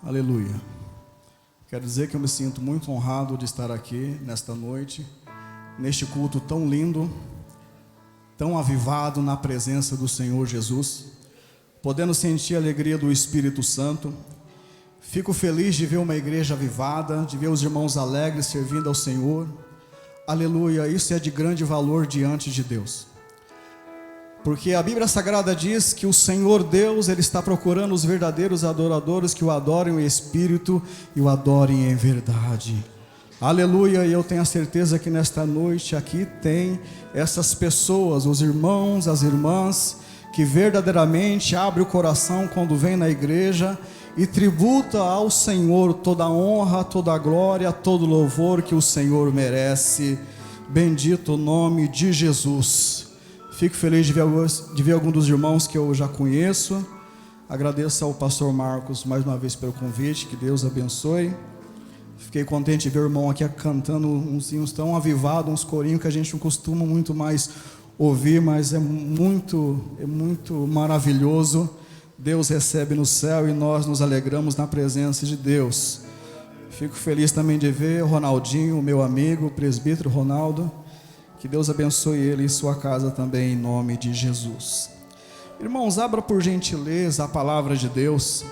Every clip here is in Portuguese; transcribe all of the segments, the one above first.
Aleluia. Quero dizer que eu me sinto muito honrado de estar aqui nesta noite, neste culto tão lindo, tão avivado na presença do Senhor Jesus, podendo sentir a alegria do Espírito Santo. Fico feliz de ver uma igreja avivada, de ver os irmãos alegres servindo ao Senhor. Aleluia, isso é de grande valor diante de Deus. Porque a Bíblia Sagrada diz que o Senhor Deus, Ele está procurando os verdadeiros adoradores que o adorem em espírito e o adorem em verdade. Aleluia, e eu tenho a certeza que nesta noite aqui tem essas pessoas, os irmãos, as irmãs, que verdadeiramente abrem o coração quando vem na igreja e tributa ao Senhor toda a honra, toda a glória, todo o louvor que o Senhor merece. Bendito o nome de Jesus. Fico feliz de ver alguns dos irmãos que eu já conheço. Agradeço ao pastor Marcos mais uma vez pelo convite, que Deus abençoe. Fiquei contente de ver o irmão aqui cantando uns hinos tão avivados, uns corinhos que a gente não costuma muito mais ouvir, mas é muito maravilhoso. Deus recebe no céu e nós nos alegramos na presença de Deus. Fico feliz também de ver o Ronaldinho, meu amigo, o presbítero Ronaldo. Que Deus abençoe ele e sua casa também, em nome de Jesus. Irmãos, abra por gentileza a palavra de Deus.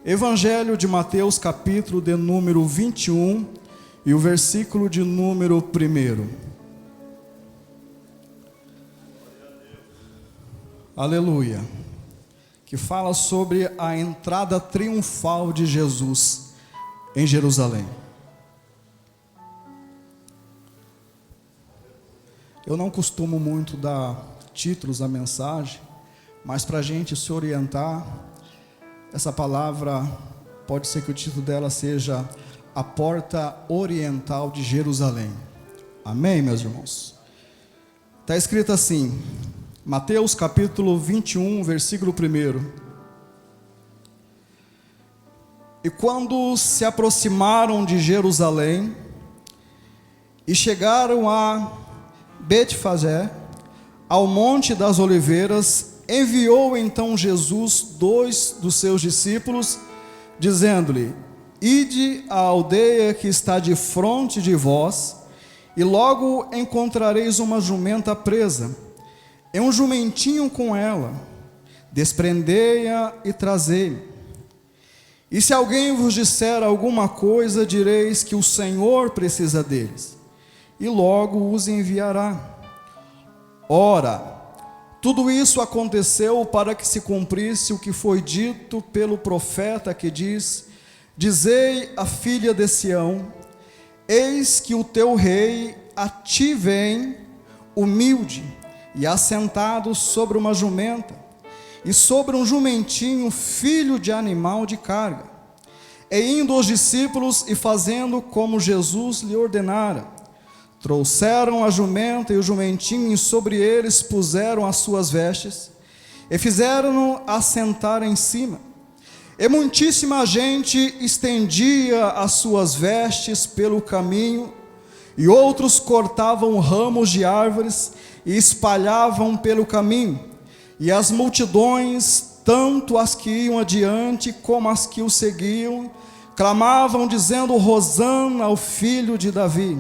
Evangelho de Mateus, capítulo de número 21 e o versículo de número 1. Aleluia. Que fala sobre a entrada triunfal de Jesus em Jerusalém. Eu não costumo muito dar títulos à mensagem, mas para a gente se orientar, essa palavra, pode ser que o título dela seja A Porta Oriental de Jerusalém. Amém, meus irmãos? Está escrito assim, Mateus capítulo 21, versículo 1. E quando se aproximaram de Jerusalém e chegaram a Betfagé, ao Monte das Oliveiras, enviou então Jesus 2 dos seus discípulos, dizendo-lhe: Ide à aldeia que está de fronte de vós, e logo encontrareis uma jumenta presa, e um jumentinho com ela, desprendei-a e trazei-me. E se alguém vos disser alguma coisa, direis que o Senhor precisa deles, e logo os enviará. Ora, tudo isso aconteceu para que se cumprisse o que foi dito pelo profeta que diz: Dizei à filha de Sião, eis que o teu rei a ti vem, humilde, e assentado sobre uma jumenta, e sobre um jumentinho, filho de animal de carga. E indo os discípulos e fazendo como Jesus lhe ordenara, trouxeram a jumenta e o jumentinho, e sobre eles puseram as suas vestes, e fizeram-no assentar em cima. E muitíssima gente estendia as suas vestes pelo caminho, e outros cortavam ramos de árvores e espalhavam pelo caminho. E as multidões, tanto as que iam adiante como as que o seguiam, clamavam dizendo: Hosana ao filho de Davi.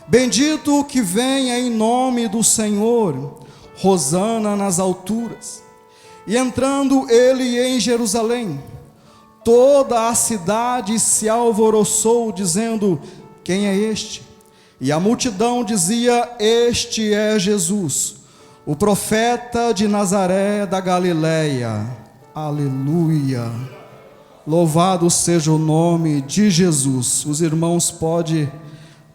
Bendito o que venha em nome do Senhor, Hosana nas alturas. E entrando ele em Jerusalém, toda a cidade se alvoroçou, dizendo: Quem é este? E a multidão dizia: Este é Jesus, o profeta de Nazaré da Galileia. Aleluia. Louvado seja o nome de Jesus. Os irmãos podem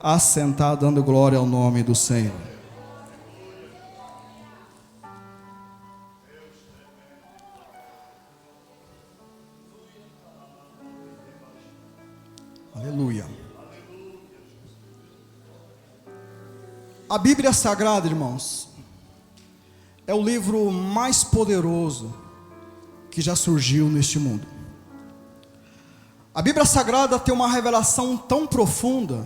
assentar dando glória ao nome do Senhor. Aleluia. A Bíblia Sagrada, irmãos, é o livro mais poderoso que já surgiu neste mundo. A Bíblia Sagrada tem uma revelação tão profunda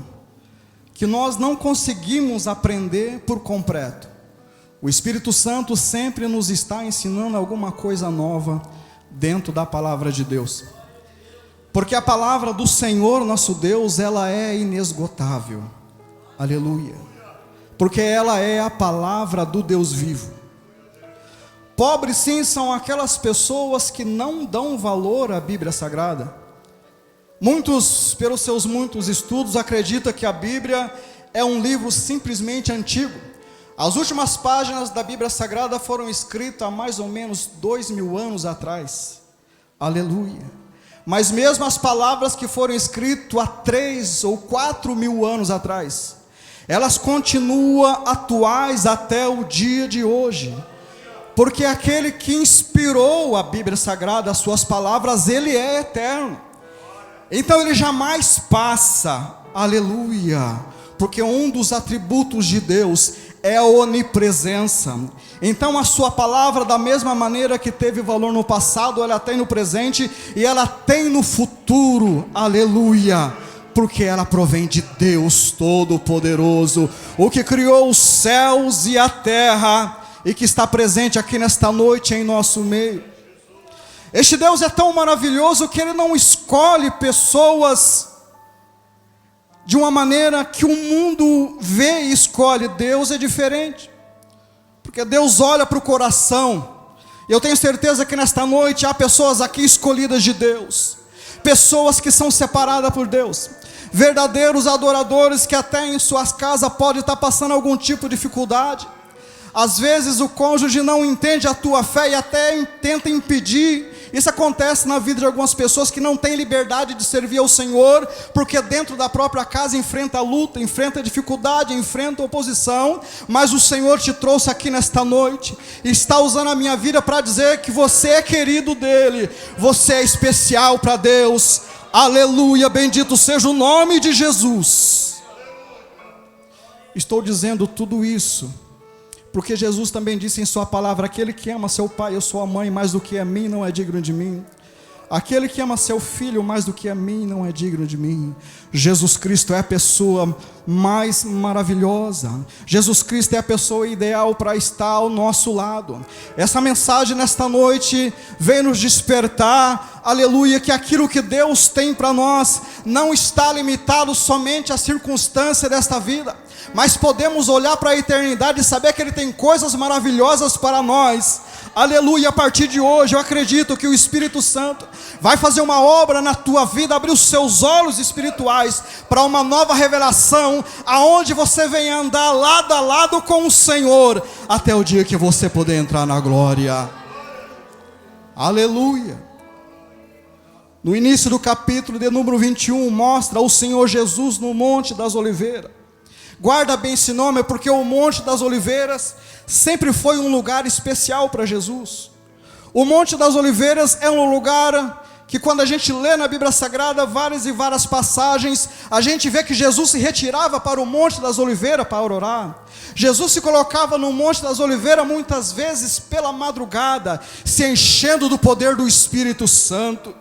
que nós não conseguimos aprender por completo. O Espírito Santo sempre nos está ensinando alguma coisa nova dentro da palavra de Deus. Porque a palavra do Senhor nosso Deus, ela é inesgotável. Aleluia. Porque ela é a palavra do Deus vivo. Pobres sim são aquelas pessoas que não dão valor à Bíblia Sagrada. Muitos, pelos seus muitos estudos, acreditam que a Bíblia é um livro simplesmente antigo. As últimas páginas da Bíblia Sagrada foram escritas há mais ou menos 2000 anos atrás. Aleluia. Mas mesmo as palavras que foram escritas há 3 ou 4 mil anos atrás, elas continuam atuais até o dia de hoje. Porque aquele que inspirou a Bíblia Sagrada, as suas palavras, ele é eterno. Então ele jamais passa. Aleluia. Porque um dos atributos de Deus é a onipresença. Então a sua palavra, da mesma maneira que teve valor no passado, ela tem no presente e ela tem no futuro. Aleluia. Porque ela provém de Deus Todo-Poderoso, o que criou os céus e a terra, e que está presente aqui nesta noite em nosso meio. Este Deus é tão maravilhoso que Ele não escolhe pessoas de uma maneira que o mundo vê e escolhe. Deus é diferente, porque Deus olha para o coração. E eu tenho certeza que nesta noite há pessoas aqui escolhidas de Deus, pessoas que são separadas por Deus, verdadeiros adoradores que até em suas casas podem estar passando algum tipo de dificuldade. Às vezes o cônjuge não entende a tua fé e até tenta impedir. Isso acontece na vida de algumas pessoas que não têm liberdade de servir ao Senhor, porque dentro da própria casa enfrenta luta, enfrenta dificuldade, enfrenta oposição. Mas o Senhor te trouxe aqui nesta noite e está usando a minha vida para dizer que você é querido dEle, você é especial para Deus. Aleluia, bendito seja o nome de Jesus. Estou dizendo tudo isso porque Jesus também disse em sua palavra: aquele que ama seu pai ou sua mãe mais do que a mim não é digno de mim. Aquele que ama seu filho mais do que a mim não é digno de mim. Jesus Cristo é a pessoa mais maravilhosa. Jesus Cristo é a pessoa ideal para estar ao nosso lado. Essa mensagem nesta noite vem nos despertar, aleluia, que aquilo que Deus tem para nós não está limitado somente à circunstância desta vida, mas podemos olhar para a eternidade e saber que Ele tem coisas maravilhosas para nós. Aleluia, a partir de hoje eu acredito que o Espírito Santo vai fazer uma obra na tua vida, abrir os seus olhos espirituais para uma nova revelação, aonde você venha andar lado a lado com o Senhor, até o dia que você poder entrar na glória. Aleluia. No início do capítulo de número 21, mostra o Senhor Jesus no Monte das Oliveiras. Guarda bem esse nome, porque o Monte das Oliveiras sempre foi um lugar especial para Jesus. O Monte das Oliveiras é um lugar que, quando a gente lê na Bíblia Sagrada várias e várias passagens, a gente vê que Jesus se retirava para o Monte das Oliveiras para orar. Jesus se colocava no Monte das Oliveiras muitas vezes pela madrugada, se enchendo do poder do Espírito Santo,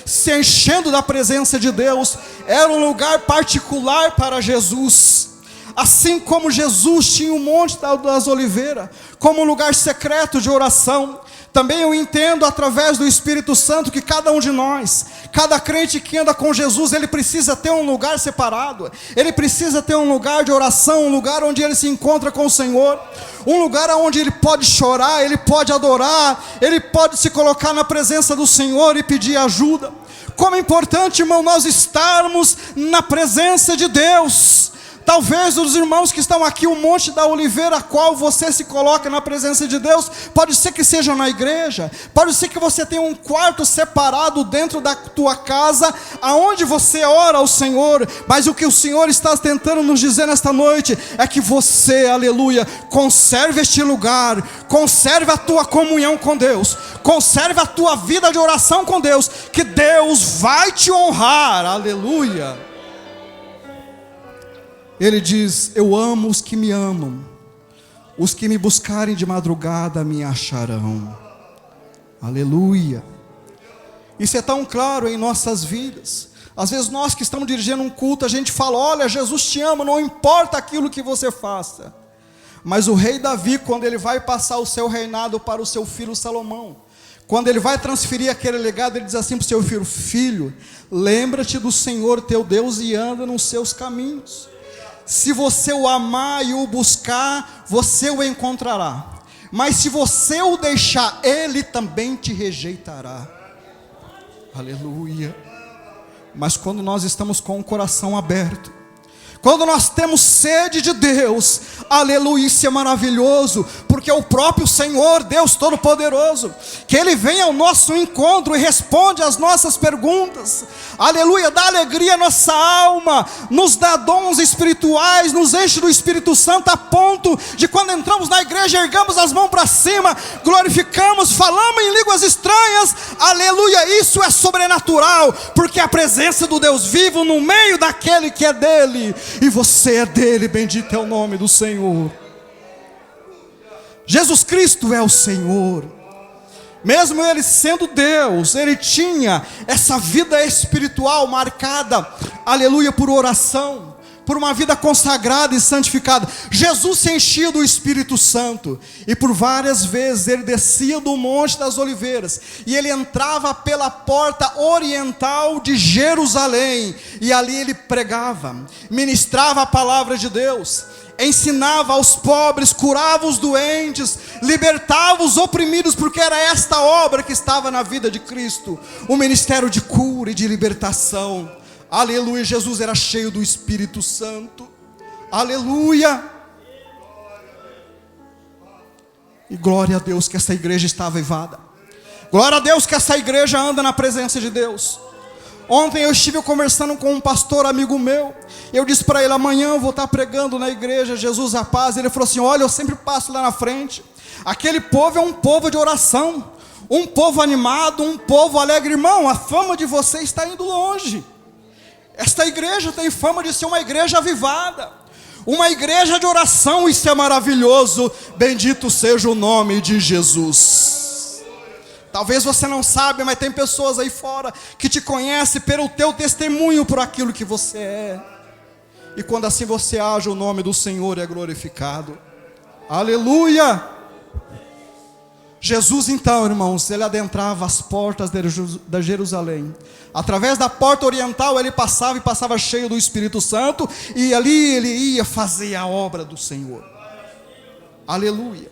se enchendo da presença de Deus. Era um lugar particular para Jesus. Assim como Jesus tinha o Monte das Oliveiras como um lugar secreto de oração, também eu entendo através do Espírito Santo que cada um de nós, cada crente que anda com Jesus, ele precisa ter um lugar separado, ele precisa ter um lugar de oração, um lugar onde ele se encontra com o Senhor, um lugar onde ele pode chorar, ele pode adorar, ele pode se colocar na presença do Senhor e pedir ajuda. Como é importante, irmão, nós estarmos na presença de Deus. Talvez os irmãos que estão aqui, o Monte da Oliveira, a qual você se coloca na presença de Deus, pode ser que seja na igreja, pode ser que você tenha um quarto separado dentro da tua casa, aonde você ora ao Senhor, mas o que o Senhor está tentando nos dizer nesta noite, é que você, aleluia, conserve este lugar, conserve a tua comunhão com Deus, conserve a tua vida de oração com Deus, que Deus vai te honrar, aleluia. Ele diz: eu amo os que me amam, os que me buscarem de madrugada me acharão. Aleluia. Isso é tão claro em nossas vidas. Às vezes nós que estamos dirigindo um culto, a gente fala: olha, Jesus te ama, não importa aquilo que você faça. Mas o rei Davi, quando ele vai passar o seu reinado para o seu filho Salomão, quando ele vai transferir aquele legado, ele diz assim para o seu filho: filho, lembra-te do Senhor teu Deus e anda nos seus caminhos. Se você o amar e o buscar, você o encontrará. Mas se você o deixar, ele também te rejeitará. Aleluia. Mas quando nós estamos com o coração aberto, quando nós temos sede de Deus, aleluia, isso é maravilhoso, porque o próprio Senhor, Deus Todo-Poderoso, que Ele vem ao nosso encontro e responde às nossas perguntas, aleluia, dá alegria à nossa alma, nos dá dons espirituais, nos enche do Espírito Santo, a ponto de quando entramos na igreja, ergamos as mãos para cima, glorificamos, falamos em línguas estranhas, aleluia, isso é sobrenatural, porque a presença do Deus vivo no meio daquele que é dele, e você é dele, bendito é o nome do Senhor. Jesus Cristo é o Senhor. Mesmo ele sendo Deus, ele tinha essa vida espiritual marcada, aleluia, por oração, por uma vida consagrada e santificada. Jesus se enchia do Espírito Santo, e por várias vezes ele descia do Monte das Oliveiras, e ele entrava pela porta oriental de Jerusalém, e ali ele pregava, ministrava a palavra de Deus, ensinava aos pobres, curava os doentes, libertava os oprimidos, porque era esta obra que estava na vida de Cristo, o ministério de cura e de libertação. Aleluia, Jesus era cheio do Espírito Santo, aleluia, e glória a Deus que essa igreja está avivada, glória a Deus que essa igreja anda na presença de Deus. Ontem eu estive conversando com um pastor amigo meu, eu disse para ele: amanhã eu vou estar pregando na igreja Jesus a Paz. Ele falou assim: olha, eu sempre passo lá na frente, aquele povo é um povo de oração, um povo animado, um povo alegre. Irmão, a fama de você está indo longe. Esta igreja tem fama de ser uma igreja avivada, uma igreja de oração. Isso é maravilhoso, bendito seja o nome de Jesus. Talvez você não sabe, mas tem pessoas aí fora que te conhecem pelo teu testemunho, por aquilo que você é. E quando assim você age, o nome do Senhor é glorificado. Aleluia. Jesus então, irmãos, ele adentrava as portas de Jerusalém. Através da porta oriental ele passava, e passava cheio do Espírito Santo, e ali ele ia fazer a obra do Senhor. Aleluia.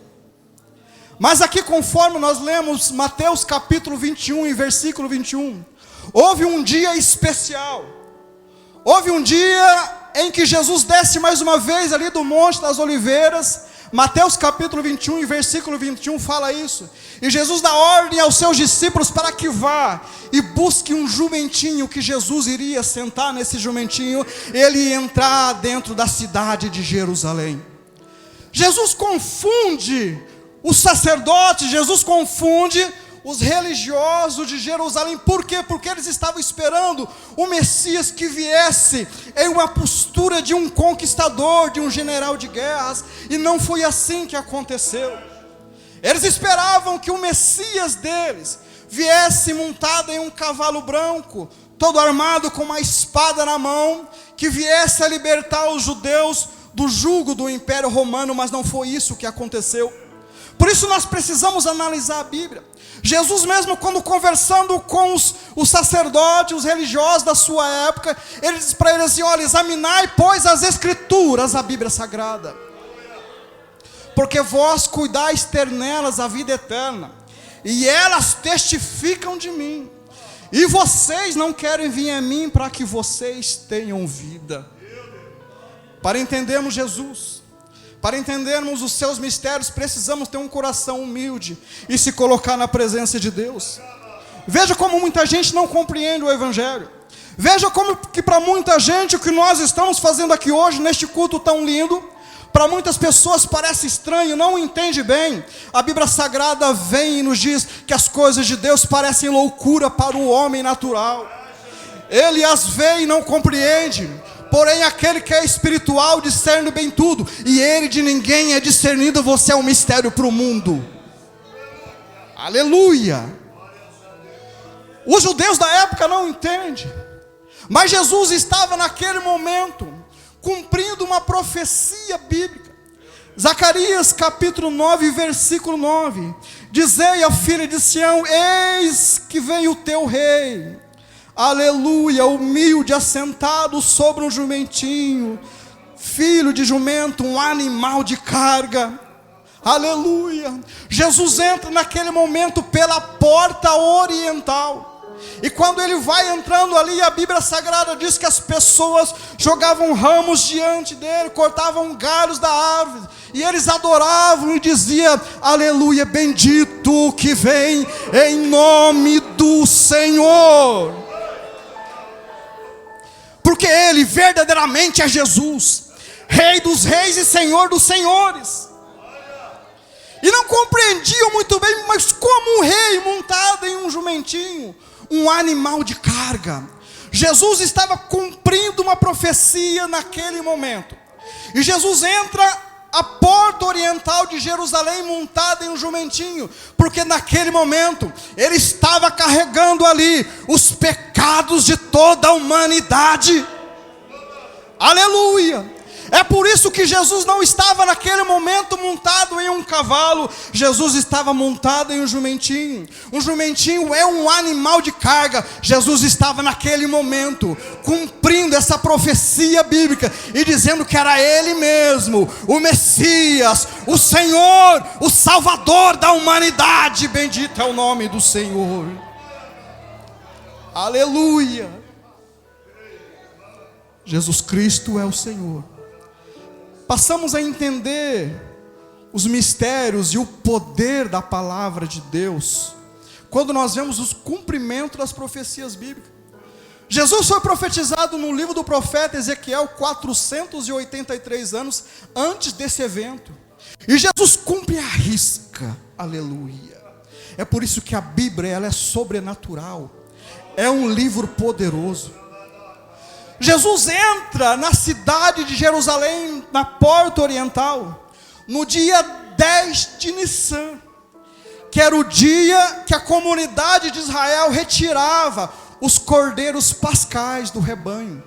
Mas aqui, conforme nós lemos Mateus capítulo 21 e versículo 21, houve um dia especial. Houve um dia em que Jesus desce mais uma vez ali do Monte das Oliveiras. Mateus capítulo 21 e versículo 21 fala isso. E Jesus dá ordem aos seus discípulos para que vá e busque um jumentinho, que Jesus iria sentar nesse jumentinho, ele ia entrar dentro da cidade de Jerusalém. Jesus confunde os sacerdotes, Jesus confunde os religiosos de Jerusalém. Por quê? Porque eles estavam esperando o Messias que viesse em uma postura de um conquistador, de um general de guerras, e não foi assim que aconteceu. Eles esperavam que o Messias deles viesse montado em um cavalo branco, todo armado com uma espada na mão, que viesse a libertar os judeus do jugo do Império Romano, mas não foi isso que aconteceu. Por isso nós precisamos analisar a Bíblia. Jesus mesmo, quando conversando com os sacerdotes, os religiosos da sua época, ele diz para eles assim: olha, examinai pois as Escrituras, a Bíblia Sagrada, porque vós cuidais ter nelas a vida eterna, e elas testificam de mim, e vocês não querem vir a mim para que vocês tenham vida. Para entendermos Jesus, para entendermos os seus mistérios, precisamos ter um coração humilde e se colocar na presença de Deus. Veja como muita gente não compreende o Evangelho. Veja como que para muita gente o que nós estamos fazendo aqui hoje, neste culto tão lindo, para muitas pessoas parece estranho, não entende bem. A Bíblia Sagrada vem e nos diz que as coisas de Deus parecem loucura para o homem natural. Ele as vê e não compreende. Porém aquele que é espiritual discerne bem tudo, e ele de ninguém é discernido. Você é um mistério para o mundo. Aleluia. Os judeus da época não entendem, mas Jesus estava naquele momento cumprindo uma profecia bíblica. Zacarias capítulo 9, versículo 9. Dizei à filha de Sião: eis que vem o teu rei, aleluia, humilde, assentado sobre um jumentinho, filho de jumento, um animal de carga. Aleluia. Jesus entra naquele momento pela porta oriental. E quando ele vai entrando ali, a Bíblia Sagrada diz que as pessoas jogavam ramos diante dele, cortavam galhos da árvore, e eles adoravam e diziam: aleluia, bendito que vem em nome do Senhor. Porque ele verdadeiramente é Jesus, Rei dos reis e Senhor dos senhores. E não compreendiam muito bem, mas como um rei montado em um jumentinho, um animal de carga? Jesus estava cumprindo uma profecia naquele momento. E Jesus entra à porta oriental de Jerusalém montado em um jumentinho, porque naquele momento ele estava carregando ali os pecados de toda a humanidade. Aleluia. É por isso que Jesus não estava naquele momento montado em um cavalo. Jesus estava montado em um jumentinho. Um jumentinho é um animal de carga. Jesus estava naquele momento cumprindo essa profecia bíblica e dizendo que era Ele mesmo, o Messias, o Senhor, o Salvador da humanidade. Bendito é o nome do Senhor. Aleluia. Jesus Cristo é o Senhor. Passamos a entender os mistérios e o poder da palavra de Deus quando nós vemos os cumprimentos das profecias bíblicas. Jesus foi profetizado no livro do profeta Ezequiel 483 anos antes desse evento. E Jesus cumpre à risca. Aleluia. É por isso que a Bíblia, ela é sobrenatural. É um livro poderoso. Jesus entra na cidade de Jerusalém, na porta oriental, no dia 10 de Nissan, que era o dia que a comunidade de Israel retirava os cordeiros pascais do rebanho.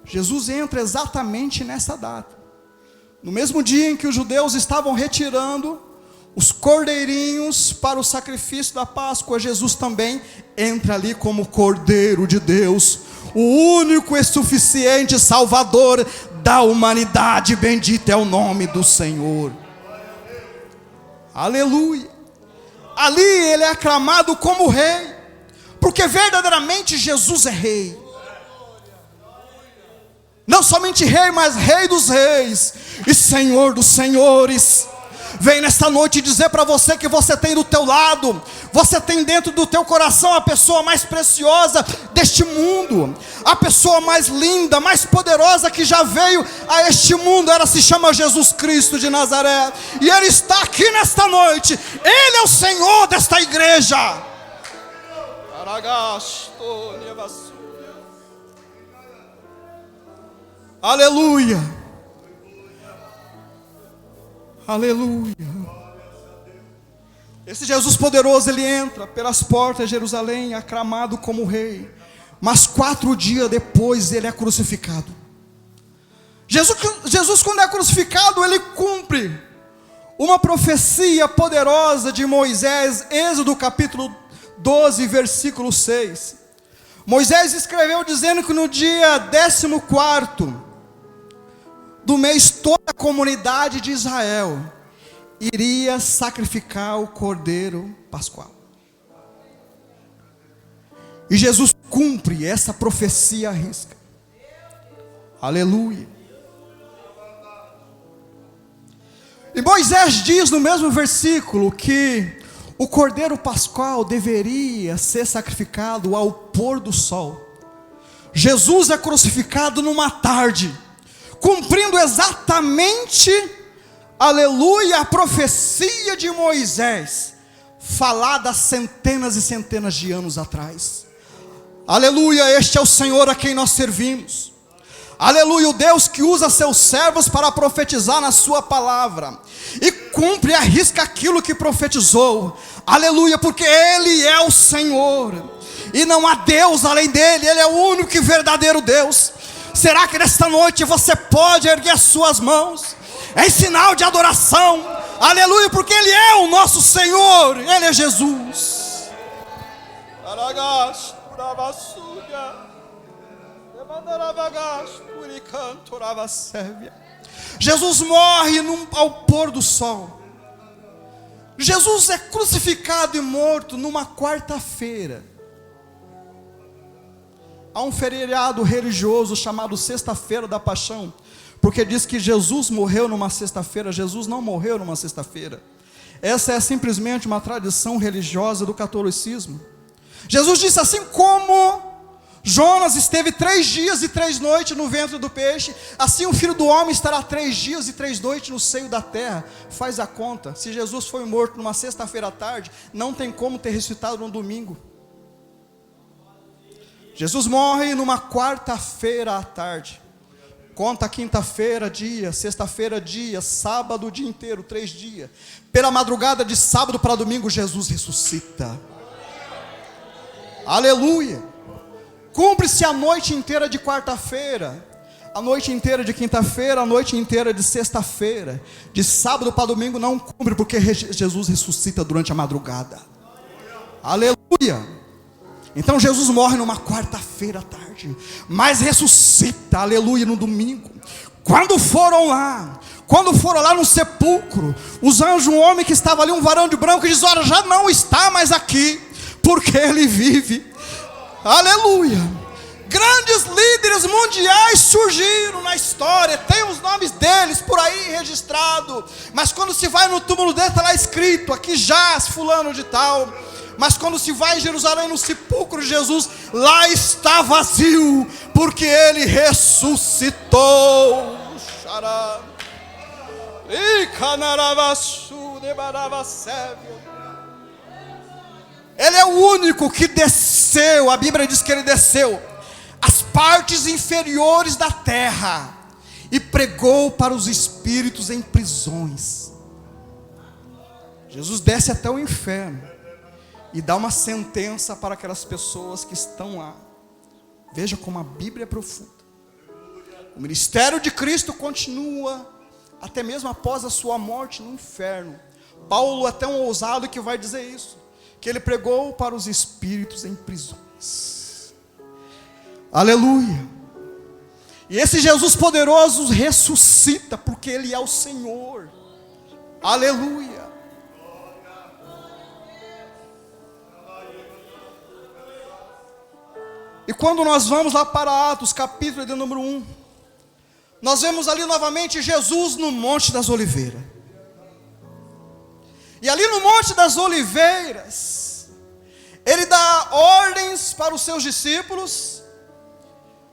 Jesus entra exatamente nessa data, no mesmo dia em que os judeus estavam retirando os cordeirinhos para o sacrifício da Páscoa. Jesus também entra ali como Cordeiro de Deus, o único e suficiente Salvador da humanidade. Bendito é o nome do Senhor. Aleluia. Ali ele é aclamado como rei, porque verdadeiramente Jesus é rei. Não somente rei, mas Rei dos reis e Senhor dos senhores. Vem nesta noite dizer para você que você tem do teu lado, você tem dentro do teu coração a pessoa mais preciosa deste mundo, a pessoa mais linda, mais poderosa que já veio a este mundo. Ela se chama Jesus Cristo de Nazaré, e Ele está aqui nesta noite. Ele é o Senhor desta igreja. Aleluia. Aleluia. Esse Jesus poderoso, ele entra pelas portas de Jerusalém, aclamado como rei. Mas 4 dias depois ele é crucificado. Jesus quando é crucificado, ele cumpre uma profecia poderosa de Moisés. Êxodo capítulo 12, versículo 6. Moisés escreveu dizendo que no dia 14º do mês, toda a comunidade de Israel iria sacrificar o cordeiro pascual. E Jesus cumpre essa profecia à risca. Aleluia. E Moisés diz no mesmo versículo que o cordeiro pascual deveria ser sacrificado ao pôr do sol. Jesus é crucificado numa tarde, cumprindo exatamente, aleluia, a profecia de Moisés, falada centenas e centenas de anos atrás. Aleluia, este é o Senhor a quem nós servimos. Aleluia, o Deus que usa seus servos para profetizar na sua palavra, e cumpre e arrisca aquilo que profetizou. Aleluia, porque Ele é o Senhor, e não há Deus além dEle. Ele é o único e verdadeiro Deus. Será que nesta noite você pode erguer as suas mãos em sinal de adoração. Aleluia, porque Ele é o nosso Senhor, Ele é Jesus. Jesus morre ao pôr do sol. Jesus é crucificado e morto numa quarta-feira. Há um feriado religioso chamado Sexta-feira da Paixão, porque diz que Jesus morreu numa sexta-feira. Jesus não morreu numa sexta-feira. Essa é simplesmente uma tradição religiosa do catolicismo. Jesus disse: assim como Jonas esteve 3 dias e 3 noites no ventre do peixe, assim o Filho do Homem estará 3 dias e 3 noites no seio da terra. Faz a conta. Se Jesus foi morto numa sexta-feira à tarde, não tem como ter ressuscitado no domingo. Jesus morre numa quarta-feira à tarde. Conta quinta-feira, dia, sexta-feira, dia, sábado, o dia inteiro, 3 dias. Pela madrugada de sábado para domingo, Jesus ressuscita. Aleluia. Cumpre-se a noite inteira de quarta-feira, a noite inteira de quinta-feira, a noite inteira de sexta-feira. De sábado para domingo não cumpre, porque Jesus ressuscita durante a madrugada. Aleluia. Então Jesus morre numa quarta-feira à tarde, mas ressuscita, aleluia, no domingo. Quando foram lá no sepulcro, os anjos, um homem que estava ali, um varão de branco, diz: olha, já não está mais aqui, porque ele vive. Aleluia. Grandes líderes mundiais surgiram na história, tem os nomes deles por aí registrado, mas quando se vai no túmulo dele, está lá escrito: aqui jaz fulano de tal. Mas quando se vai em Jerusalém, no sepulcro de Jesus, lá está vazio, porque Ele ressuscitou. Ele é o único que desceu, a Bíblia diz que Ele desceu as partes inferiores da terra e pregou para os espíritos em prisões. Jesus desce até o inferno e dá uma sentença para aquelas pessoas que estão lá. Veja como a Bíblia é profunda. O ministério de Cristo continua até mesmo após a sua morte no inferno. Paulo é tão ousado que vai dizer isso, que ele pregou para os espíritos em prisões. Aleluia. E esse Jesus poderoso ressuscita, porque Ele é o Senhor. Aleluia. E quando nós vamos lá para Atos, capítulo de número 1, nós vemos ali novamente Jesus no Monte das Oliveiras. E ali no Monte das Oliveiras, Ele dá ordens para os seus discípulos,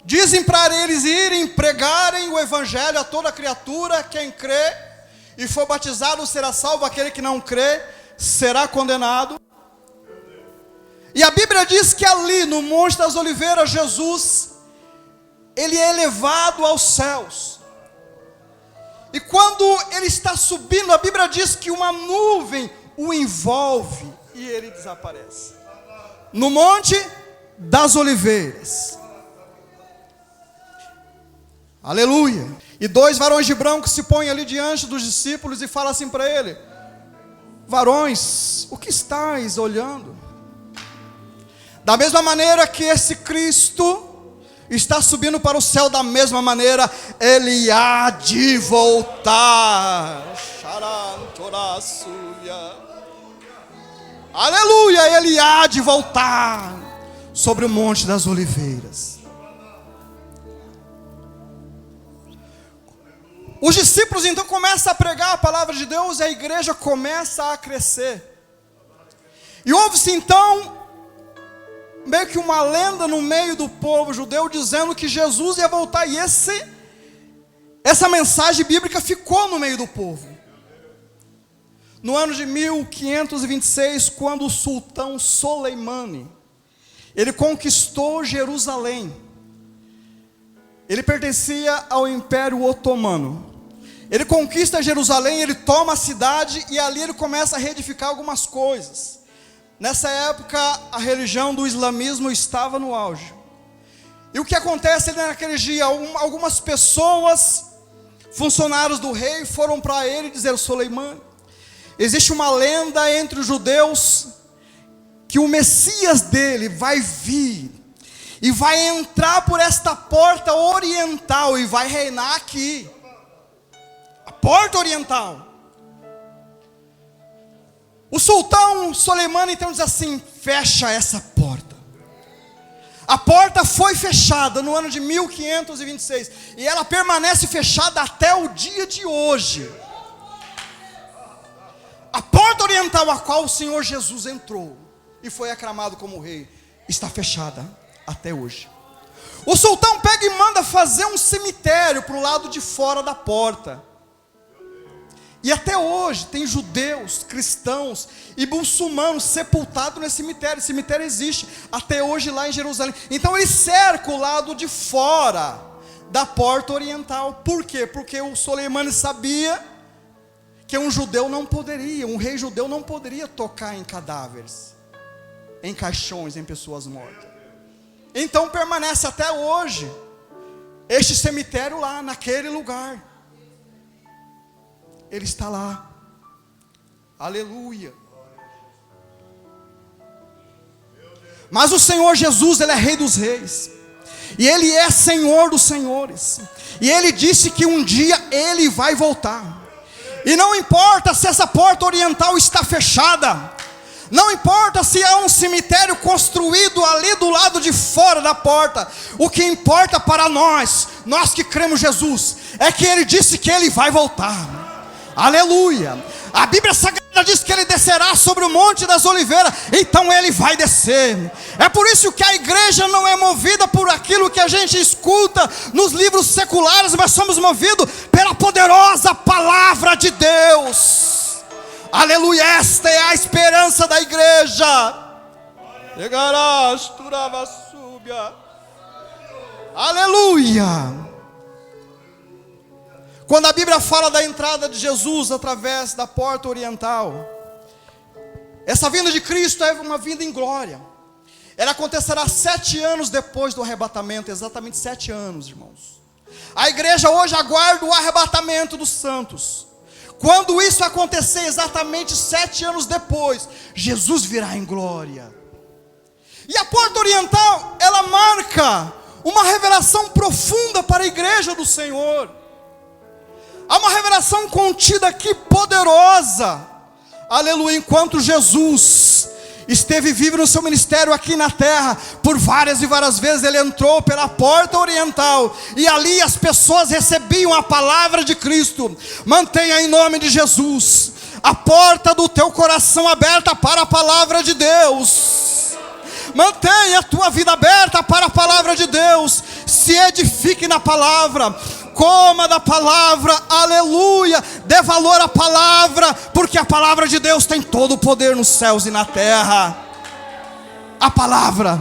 dizem para eles irem pregarem o Evangelho a toda criatura. Quem crê e for batizado será salvo, aquele que não crê será condenado. E a Bíblia diz que ali no Monte das Oliveiras, Jesus, Ele é elevado aos céus. E quando Ele está subindo, a Bíblia diz que uma nuvem o envolve e Ele desaparece. No Monte das Oliveiras. Aleluia. E 2 varões de branco se põem ali diante dos discípulos e falam assim para Ele: varões, o que estáis olhando? Da mesma maneira que esse Cristo está subindo para o céu, da mesma maneira Ele há de voltar. Aleluia, Ele há de voltar sobre o Monte das Oliveiras. Os discípulos então começam a pregar a palavra de Deus e a igreja começa a crescer. E houve-se então meio que uma lenda no meio do povo judeu dizendo que Jesus ia voltar. E essa mensagem bíblica ficou no meio do povo. No ano de 1526, quando o sultão Soleimani, ele conquistou Jerusalém. Ele pertencia ao Império Otomano. Ele conquista Jerusalém, ele toma a cidade e ali ele começa a reedificar algumas coisas. Nessa época, a religião do islamismo estava no auge. E o que acontece naquele dia? Algumas pessoas funcionários do rei foram para ele dizer: Soleimani, existe uma lenda entre os judeus que o Messias dele vai vir e vai entrar por esta porta oriental e vai reinar aqui. A porta oriental. O sultão Soleimani então diz assim: fecha essa porta. A porta foi fechada no ano de 1526 e ela permanece fechada até o dia de hoje. A porta oriental a qual o Senhor Jesus entrou e foi aclamado como rei está fechada até hoje. O sultão pega e manda fazer um cemitério para o lado de fora da porta. E até hoje tem judeus, cristãos e muçulmanos sepultados nesse cemitério. Esse cemitério existe até hoje lá em Jerusalém. Então ele cerca o lado de fora da porta oriental. Por quê? Porque o Soleimani sabia que um rei judeu não poderia tocar em cadáveres, em caixões, em pessoas mortas. Então permanece até hoje este cemitério lá, naquele lugar. Ele está lá. Aleluia. Mas o Senhor Jesus, Ele é Rei dos Reis. E Ele é Senhor dos Senhores. E Ele disse que um dia Ele vai voltar. E não importa se essa porta oriental está fechada. Não importa se há um cemitério construído ali do lado de fora da porta. O que importa para nós que cremos Jesus, é que Ele disse que Ele vai voltar. Aleluia. A Bíblia Sagrada diz que Ele descerá sobre o Monte das Oliveiras. Então Ele vai descer. É por isso que a igreja não é movida por aquilo que a gente escuta nos livros seculares, mas somos movidos pela poderosa palavra de Deus. Aleluia. Esta é a esperança da igreja. Aleluia. Quando a Bíblia fala da entrada de Jesus através da porta oriental, essa vinda de Cristo é uma vinda em glória. Ela acontecerá 7 anos depois do arrebatamento, exatamente 7 anos, irmãos. A igreja hoje aguarda o arrebatamento dos santos. Quando isso acontecer, exatamente 7 anos depois, Jesus virá em glória. E a porta oriental, ela marca uma revelação profunda para a igreja do Senhor. Há uma revelação contida aqui poderosa. Aleluia. Enquanto Jesus esteve vivo no seu ministério aqui na terra, por várias e várias vezes Ele entrou pela porta oriental, e ali as pessoas recebiam a palavra de Cristo. Mantenha em nome de Jesus a porta do teu coração aberta para a palavra de Deus. Mantenha a tua vida aberta para a palavra de Deus. Se edifique na palavra. Coma da palavra, aleluia. Dê valor à palavra, porque a palavra de Deus tem todo o poder nos céus e na terra. A palavra.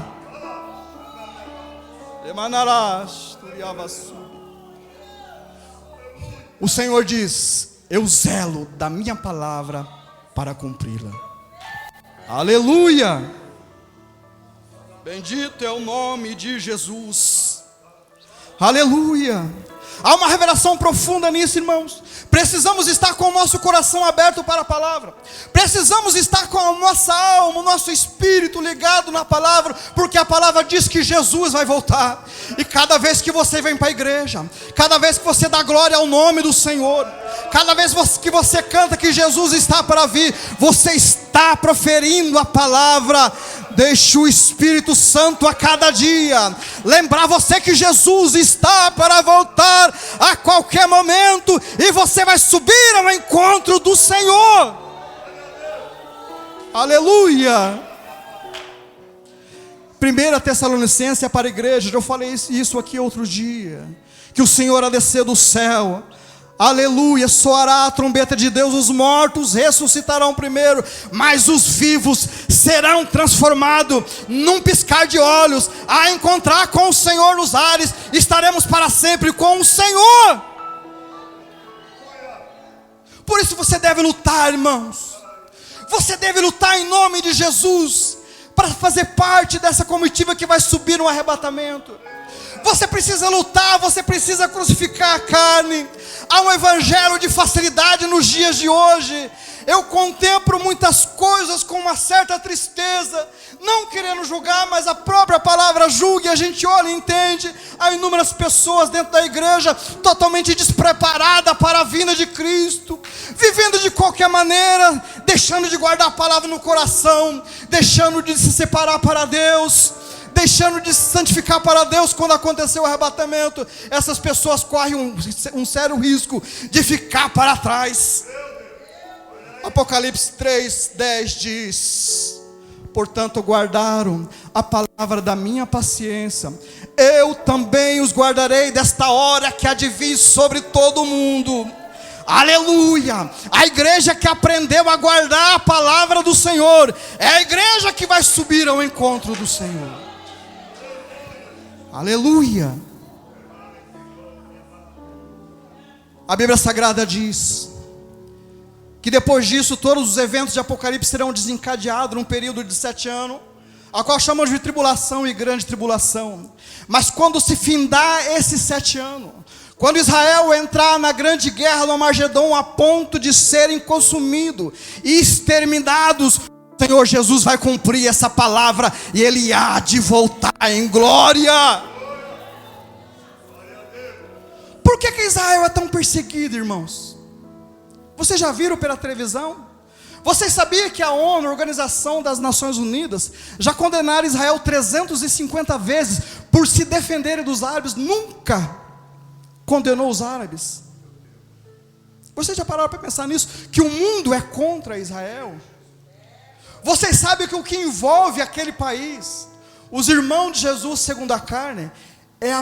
O Senhor diz: eu zelo da minha palavra para cumpri-la. Aleluia. Bendito é o nome de Jesus. Aleluia. Há uma revelação profunda nisso, irmãos. Precisamos estar com o nosso coração aberto para a palavra. Precisamos estar com a nossa alma, o nosso espírito ligado na palavra, porque a palavra diz que Jesus vai voltar. E cada vez que você vem para a igreja, cada vez que você dá glória ao nome do Senhor, cada vez que você canta que Jesus está para vir, você está proferindo a palavra. Deixe o Espírito Santo a cada dia lembrar você que Jesus está para voltar a qualquer momento, e você vai subir ao encontro do Senhor. Aleluia. 1 Tessalonicenses é para a igreja. Eu falei isso aqui outro dia, que o Senhor a descer do céu, aleluia, soará a trombeta de Deus, os mortos ressuscitarão primeiro, mas os vivos serão transformados num piscar de olhos, a encontrar com o Senhor nos ares. Estaremos para sempre com o Senhor. Por isso você deve lutar, irmãos. Você deve lutar em nome de Jesus, para fazer parte dessa comitiva que vai subir no arrebatamento. Você precisa lutar, você precisa crucificar a carne. Há um evangelho de facilidade nos dias de hoje. Eu contemplo muitas coisas com uma certa tristeza, não querendo julgar, mas a própria palavra julga, e a gente olha e entende. Há inúmeras pessoas dentro da igreja totalmente despreparadas para a vinda de Cristo, vivendo de qualquer maneira, deixando de guardar a palavra no coração, deixando de se separar para Deus, deixando de se santificar para Deus. Quando aconteceu o arrebatamento, essas pessoas correm um sério risco de ficar para trás. Apocalipse 3:10 diz: portanto guardaram a palavra da minha paciência, eu também os guardarei desta hora que há de vir sobre todo o mundo. Aleluia! A igreja que aprendeu a guardar a palavra do Senhor é a igreja que vai subir ao encontro do Senhor. Aleluia! A Bíblia Sagrada diz que depois disso todos os eventos de Apocalipse serão desencadeados num período de 7 anos, a qual chamamos de tribulação e grande tribulação. Mas quando se findar esses 7 anos, quando Israel entrar na grande guerra no Armagedon, a ponto de serem consumidos e exterminados, o Senhor Jesus vai cumprir essa palavra e Ele há de voltar em glória. Por que Israel é tão perseguido, irmãos? Vocês já viram pela televisão? Vocês sabiam que a ONU, a Organização das Nações Unidas, já condenaram Israel 350 vezes por se defenderem dos árabes? Nunca condenou os árabes. Vocês já pararam para pensar nisso? Que o mundo é contra Israel? Vocês sabem que o que envolve aquele país, os irmãos de Jesus segundo a carne, é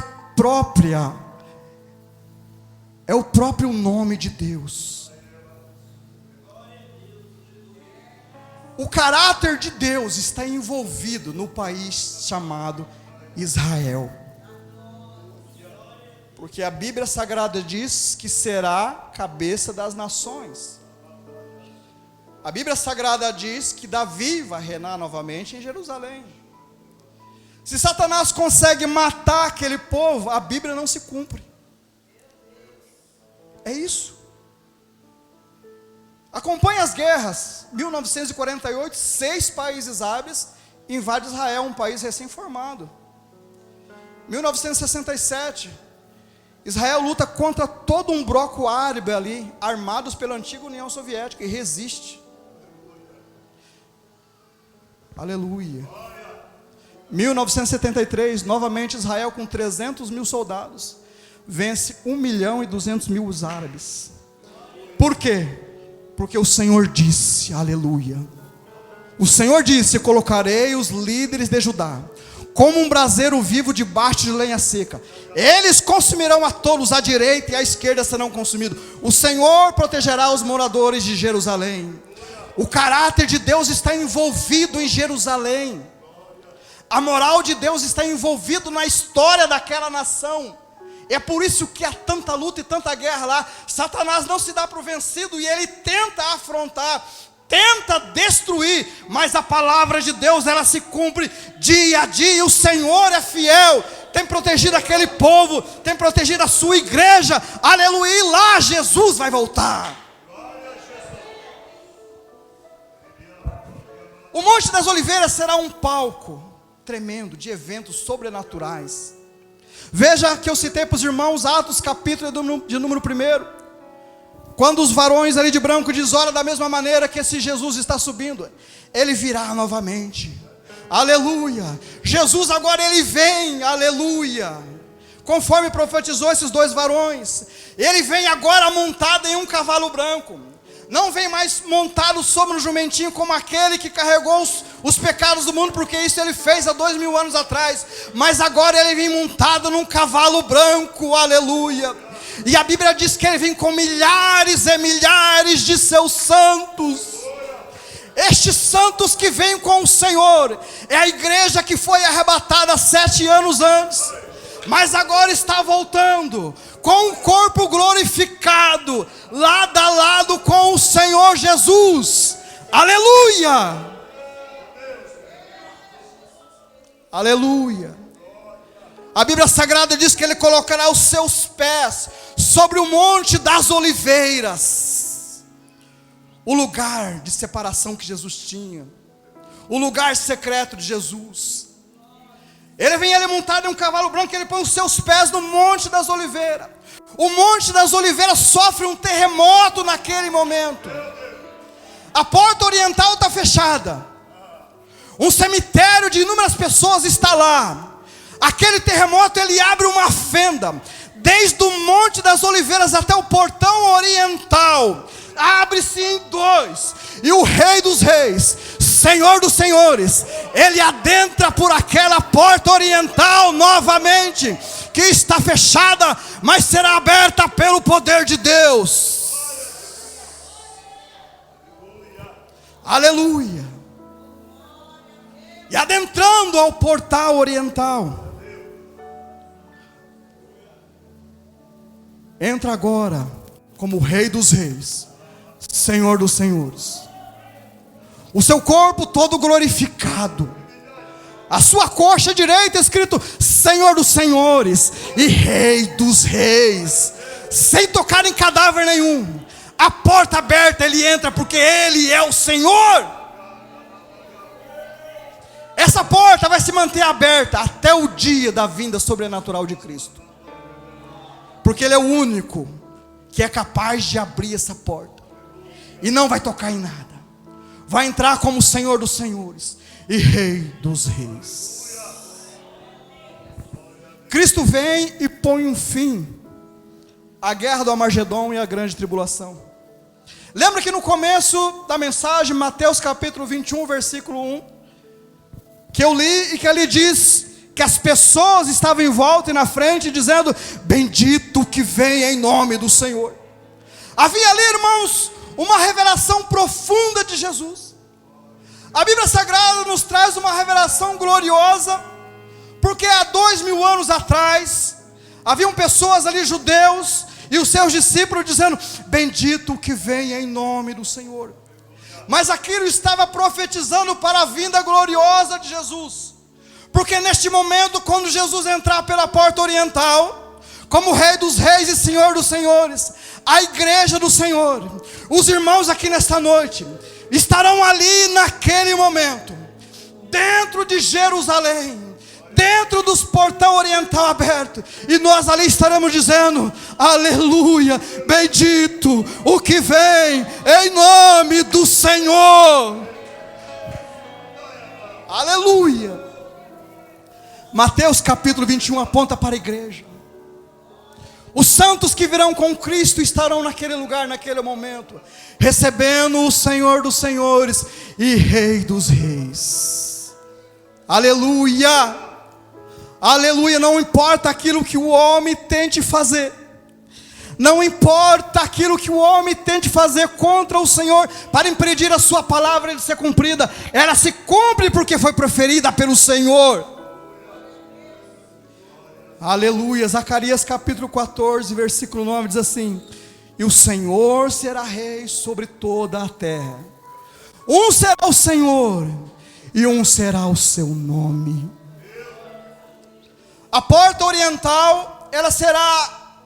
o próprio nome de Deus. O caráter de Deus está envolvido no país chamado Israel. Porque a Bíblia Sagrada diz que será cabeça das nações. A Bíblia Sagrada diz que Davi vai reinar novamente em Jerusalém. Se Satanás consegue matar aquele povo, a Bíblia não se cumpre. É isso. Acompanhe as guerras. 1948, 6 países árabes invadem Israel, um país recém-formado. 1967, Israel luta contra todo um bloco árabe ali, armados pela antiga União Soviética, e resiste. Aleluia. 1973, novamente Israel com 300 mil soldados, vence 1.200.000 os árabes. Por quê? Porque o Senhor disse, aleluia, o Senhor disse: colocarei os líderes de Judá como um braseiro vivo debaixo de lenha seca, eles consumirão a todos, à direita e à esquerda serão consumidos. O Senhor protegerá os moradores de Jerusalém. O caráter de Deus está envolvido em Jerusalém. A moral de Deus está envolvido na história daquela nação. É por isso que há tanta luta e tanta guerra lá. Satanás não se dá por vencido e ele tenta afrontar, tenta destruir, mas a palavra de Deus, ela se cumpre dia a dia. O Senhor é fiel, tem protegido aquele povo, tem protegido a sua igreja. Aleluia, e lá Jesus vai voltar. O Monte das Oliveiras será um palco tremendo de eventos sobrenaturais. Veja que eu citei para os irmãos Atos capítulo de número 1, quando os varões ali de branco dizem: olha, da mesma maneira que esse Jesus está subindo, ele virá novamente. Aleluia. Jesus agora ele vem, aleluia, conforme profetizou esses 2 varões. Ele vem agora montado em um cavalo branco. Não vem mais montado sobre um jumentinho como aquele que carregou os pecados do mundo, porque isso ele fez há 2000 anos atrás. Mas agora ele vem montado num cavalo branco, aleluia. E a Bíblia diz que ele vem com milhares e milhares de seus santos. Estes santos que vêm com o Senhor é a igreja que foi arrebatada 7 anos antes, mas agora está voltando com um corpo glorificado, lado a lado com o Senhor Jesus. Aleluia. Aleluia. A Bíblia Sagrada diz que Ele colocará os seus pés sobre o Monte das Oliveiras, o lugar de separação que Jesus tinha, o lugar secreto de Jesus. Ele vem ali montado em um cavalo branco, Ele põe os seus pés no Monte das Oliveiras. O Monte das Oliveiras sofre um terremoto naquele momento. A porta oriental está fechada. Um cemitério de inúmeras pessoas está lá. Aquele terremoto, ele abre uma fenda, desde o Monte das Oliveiras até o portão oriental, abre-se em dois, e o Rei dos Reis, Senhor dos Senhores, Ele adentra por aquela porta oriental novamente, que está fechada, mas será aberta pelo poder de Deus. Aleluia. E adentrando ao portal oriental, entra agora como o Rei dos Reis, Senhor dos Senhores. O seu corpo todo glorificado, a sua coxa direita escrito Senhor dos Senhores e Rei dos Reis, sem tocar em cadáver nenhum. A porta aberta, Ele entra porque Ele é o Senhor. Essa porta vai se manter aberta até o dia da vinda sobrenatural de Cristo, porque Ele é o único que é capaz de abrir essa porta, e não vai tocar em nada. Vai entrar como Senhor dos Senhores e Rei dos Reis. Cristo vem e põe um fim à guerra do Armagedon e à grande tribulação. Lembra que no começo da mensagem, Mateus capítulo 21, versículo 1, que eu li, e que ali diz que as pessoas estavam em volta e na frente dizendo: bendito que vem em nome do Senhor. Havia ali, irmãos, uma revelação profunda de Jesus. A Bíblia Sagrada nos traz uma revelação gloriosa, porque há 2000 anos atrás haviam pessoas ali, judeus e os seus discípulos, dizendo: bendito que vem em nome do Senhor. Mas aquilo estava profetizando para a vinda gloriosa de Jesus, porque neste momento, quando Jesus entrar pela porta oriental, como Rei dos Reis e Senhor dos Senhores, a igreja do Senhor, os irmãos aqui nesta noite, estarão ali naquele momento, dentro de Jerusalém, dentro dos portão oriental aberto, e nós ali estaremos dizendo: aleluia, bendito o que vem em nome do Senhor. Aleluia. Mateus capítulo 21 aponta para a igreja. Os santos que virão com Cristo estarão naquele lugar, naquele momento, recebendo o Senhor dos Senhores e Rei dos Reis. Aleluia. Aleluia. Não importa aquilo que o homem tente fazer, não importa aquilo que o homem tente fazer contra o Senhor, para impedir a sua palavra de ser cumprida, ela se cumpre porque foi proferida pelo Senhor. Aleluia. Zacarias capítulo 14, versículo 9 diz assim: e o Senhor será rei sobre toda a terra. Um será o Senhor, e um será o seu nome. A porta oriental, ela será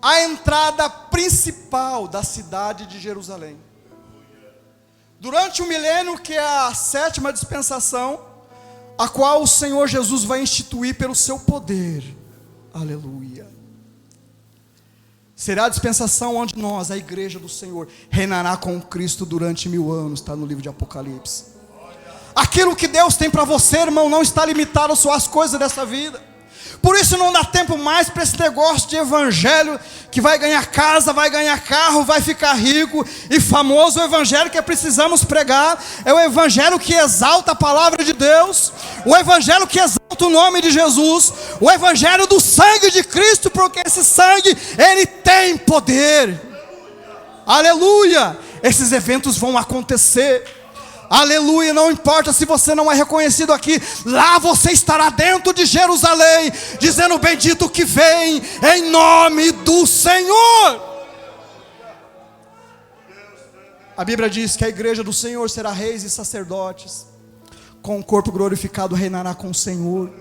a entrada principal da cidade de Jerusalém. Durante o milênio, que é a 7ª dispensação, a qual o Senhor Jesus vai instituir pelo seu poder. Aleluia. Será a dispensação onde nós, a igreja do Senhor, reinará com Cristo durante 1000 anos, está no livro de Apocalipse. Aquilo que Deus tem para você, irmão, não está limitado só às coisas dessa vida. Por isso não dá tempo mais para esse negócio de evangelho, que vai ganhar casa, vai ganhar carro, vai ficar rico e famoso. O evangelho que precisamos pregar é o evangelho que exalta a palavra de Deus, o evangelho que exalta o nome de Jesus, o evangelho do sangue de Cristo, porque esse sangue, ele tem poder. Aleluia. Esses eventos vão acontecer. Aleluia. Não importa se você não é reconhecido aqui, lá você estará dentro de Jerusalém, dizendo: bendito que vem em nome do Senhor. A Bíblia diz que a igreja do Senhor será reis e sacerdotes, com o corpo glorificado reinará com o Senhor.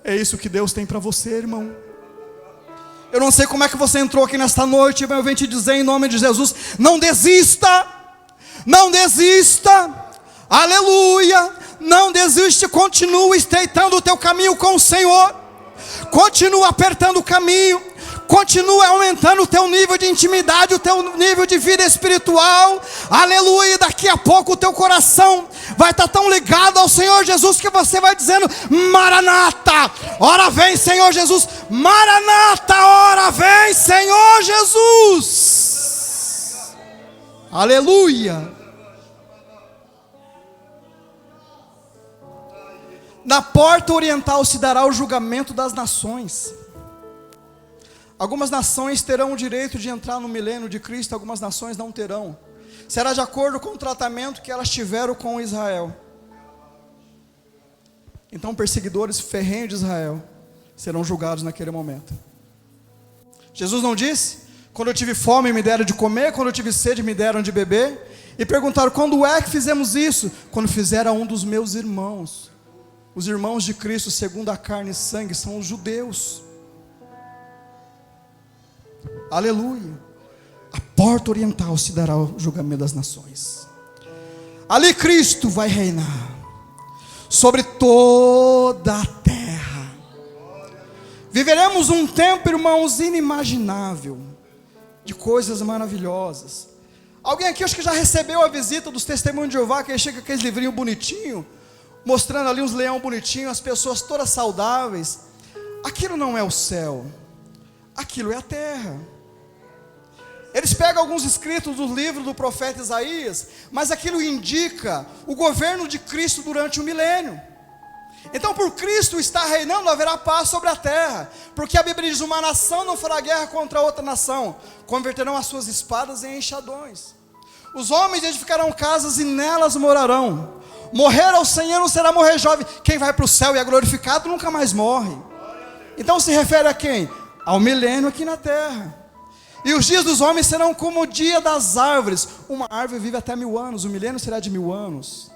É isso que Deus tem para você, irmão. Eu não sei como é que você entrou aqui nesta noite, mas eu venho te dizer em nome de Jesus: não desista, não desista, aleluia, não desiste, continua estreitando o teu caminho com o Senhor, continua apertando o caminho, continua aumentando o teu nível de intimidade, o teu nível de vida espiritual, aleluia. Daqui a pouco o teu coração vai estar tão ligado ao Senhor Jesus que você vai dizendo: Maranata, ora vem Senhor Jesus, Maranata, ora vem Senhor Jesus, aleluia. Na porta oriental se dará o julgamento das nações. Algumas nações terão o direito de entrar no milênio de Cristo, algumas nações não terão. Será de acordo com o tratamento que elas tiveram com Israel. Então, perseguidores ferrenhos de Israel serão julgados naquele momento. Jesus não disse: quando eu tive fome me deram de comer, quando eu tive sede me deram de beber? E perguntaram: quando é que fizemos isso? Quando fizeram a um dos meus irmãos. Os irmãos de Cristo, segundo a carne e sangue, são os judeus. Aleluia. A porta oriental se dará o julgamento das nações. Ali Cristo vai reinar sobre toda a terra. Viveremos um tempo, irmãos, inimaginável, de coisas maravilhosas. Alguém aqui acho que já recebeu a visita dos testemunhos de Jeová, que chega com aqueles livrinhos bonitinhos, mostrando ali uns leão bonitinhos, as pessoas todas saudáveis. Aquilo não é o céu, aquilo é a terra. Eles pegam alguns escritos do livro do profeta Isaías, mas aquilo indica o governo de Cristo durante o milênio. Então, por Cristo estar reinando, haverá paz sobre a terra, porque a Bíblia diz: uma nação não fará guerra contra outra nação, converterão as suas espadas em enxadões. Os homens edificarão casas e nelas morarão. Morrer ao Senhor não será morrer jovem. Quem vai para o céu e é glorificado nunca mais morre. Então se refere a quem? Ao milênio aqui na terra. E os dias dos homens serão como o dia das árvores. Uma árvore vive até 1000 anos, o milênio será de 1000 anos.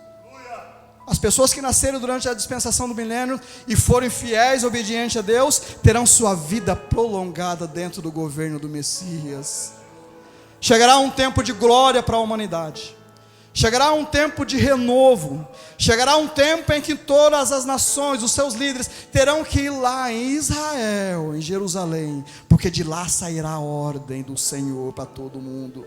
As pessoas que nasceram durante a dispensação do milênio e forem fiéis, obedientes a Deus, terão sua vida prolongada dentro do governo do Messias. Chegará um tempo de glória para a humanidade. Chegará um tempo de renovo. Chegará um tempo em que todas as nações, os seus líderes, terão que ir lá em Israel, em Jerusalém, porque de lá sairá a ordem do Senhor para todo mundo.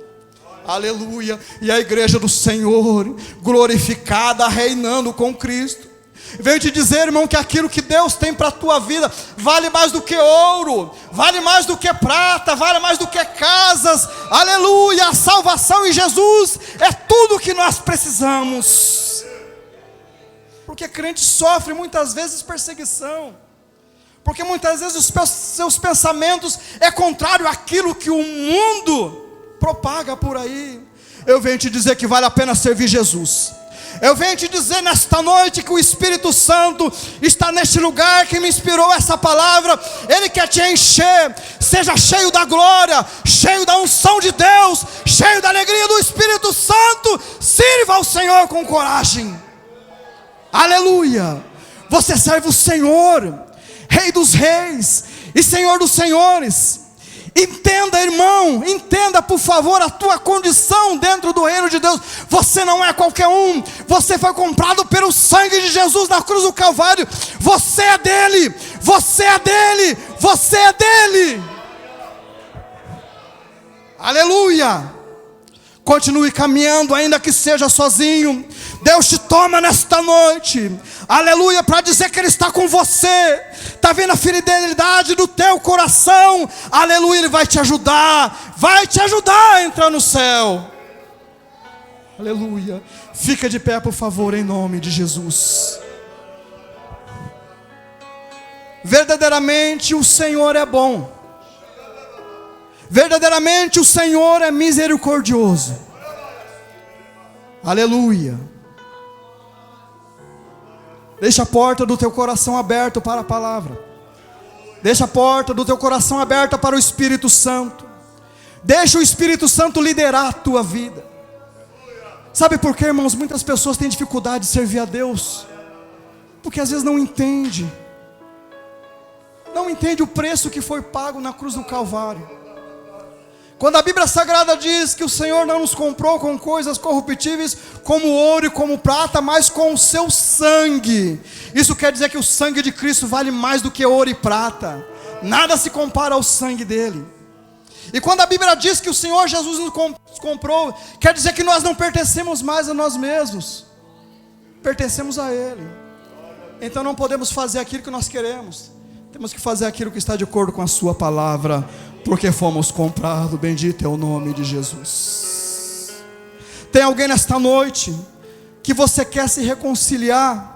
Aleluia. E a igreja do Senhor, glorificada, reinando com Cristo. Venho te dizer, irmão, que aquilo que Deus tem para a tua vida vale mais do que ouro, vale mais do que prata, vale mais do que casas. Aleluia. A salvação em Jesus é tudo que nós precisamos. Porque crente sofre muitas vezes perseguição, porque muitas vezes os seus pensamentos é contrário àquilo que o mundo propaga por aí. Eu venho te dizer que vale a pena servir Jesus. Eu venho te dizer nesta noite que o Espírito Santo está neste lugar, que me inspirou essa palavra. Ele quer te encher. Seja cheio da glória, cheio da unção de Deus, cheio da alegria do Espírito Santo. Sirva ao Senhor com coragem. Aleluia. Você serve o Senhor, Rei dos reis e Senhor dos senhores. Entenda, irmão, entenda por favor a tua condição dentro do reino de Deus. Você não é qualquer um. Você foi comprado pelo sangue de Jesus na cruz do Calvário. Você é dele, você é dele, você é dele. Aleluia. Continue caminhando, ainda que seja sozinho. Deus te toma nesta noite, aleluia, para dizer que Ele está com você. Está vendo a fidelidade do teu coração? Aleluia, Ele vai te ajudar a entrar no céu. Aleluia. Fica de pé, por favor, em nome de Jesus. Verdadeiramente o Senhor é bom. Verdadeiramente o Senhor é misericordioso. Aleluia. Deixa a porta do teu coração aberta para a palavra. Deixa a porta do teu coração aberta para o Espírito Santo. Deixa o Espírito Santo liderar a tua vida. Sabe por quê, irmãos? Muitas pessoas têm dificuldade de servir a Deus, porque às vezes não entende não entende o preço que foi pago na cruz do Calvário. Quando a Bíblia Sagrada diz que o Senhor não nos comprou com coisas corruptíveis, como ouro e como prata, mas com o seu sangue. Isso quer dizer que o sangue de Cristo vale mais do que ouro e prata. Nada se compara ao sangue dele. E quando a Bíblia diz que o Senhor Jesus nos comprou, quer dizer que nós não pertencemos mais a nós mesmos. Pertencemos a Ele. Então não podemos fazer aquilo que nós queremos. Temos que fazer aquilo que está de acordo com a sua palavra, porque fomos comprados. Bendito é o nome de Jesus. Tem alguém nesta noite que você quer se reconciliar?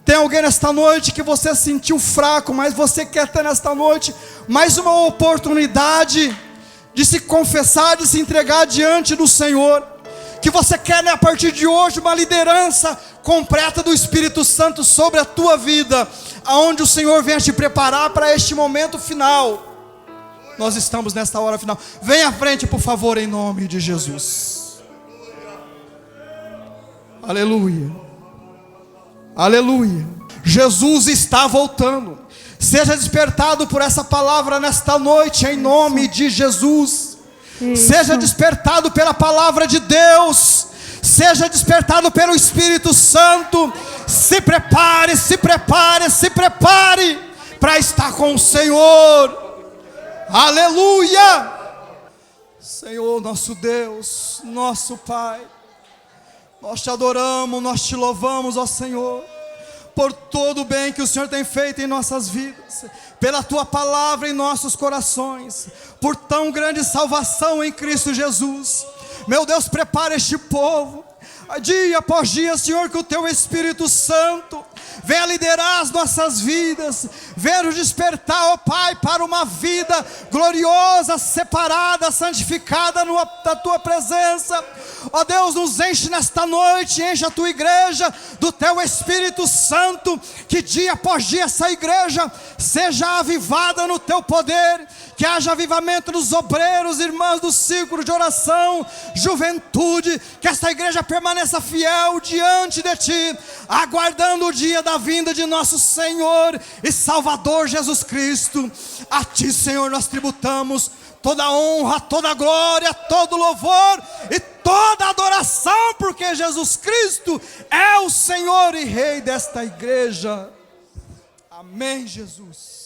Tem alguém nesta noite que você sentiu fraco, mas você quer ter nesta noite mais uma oportunidade de se confessar, de se entregar diante do Senhor? Que você quer, né, a partir de hoje, uma liderança completa do Espírito Santo sobre a tua vida, aonde o Senhor venha te preparar para este momento final. Nós estamos nesta hora final. Venha à frente, por favor, em nome de Jesus. Aleluia. Aleluia. Jesus está voltando. Seja despertado por essa palavra nesta noite, em nome de Jesus. Seja despertado pela palavra de Deus. Seja despertado pelo Espírito Santo. Se prepare, se prepare, se prepare para estar com o Senhor. Aleluia. Senhor, nosso Deus, nosso Pai, nós te adoramos, nós te louvamos, ó Senhor, por todo o bem que o Senhor tem feito em nossas vidas, pela tua palavra em nossos corações, por tão grande salvação em Cristo Jesus. Meu Deus, prepara este povo, dia após dia, Senhor, que o teu Espírito Santo venha liderar as nossas vidas, venha nos despertar, ó Pai, para uma vida gloriosa, separada, santificada da tua presença. Ó Deus, nos enche nesta noite, enche a tua igreja do teu Espírito Santo, que dia após dia essa igreja seja avivada no teu poder, que haja avivamento dos obreiros, irmãos do círculo de oração, juventude, que essa igreja permaneça fiel diante de ti, aguardando o dia da vinda de nosso Senhor e Salvador Jesus Cristo. A ti, Senhor, nós tributamos toda honra, toda glória, todo louvor e toda adoração, porque Jesus Cristo é o Senhor e Rei desta igreja. Amém, Jesus.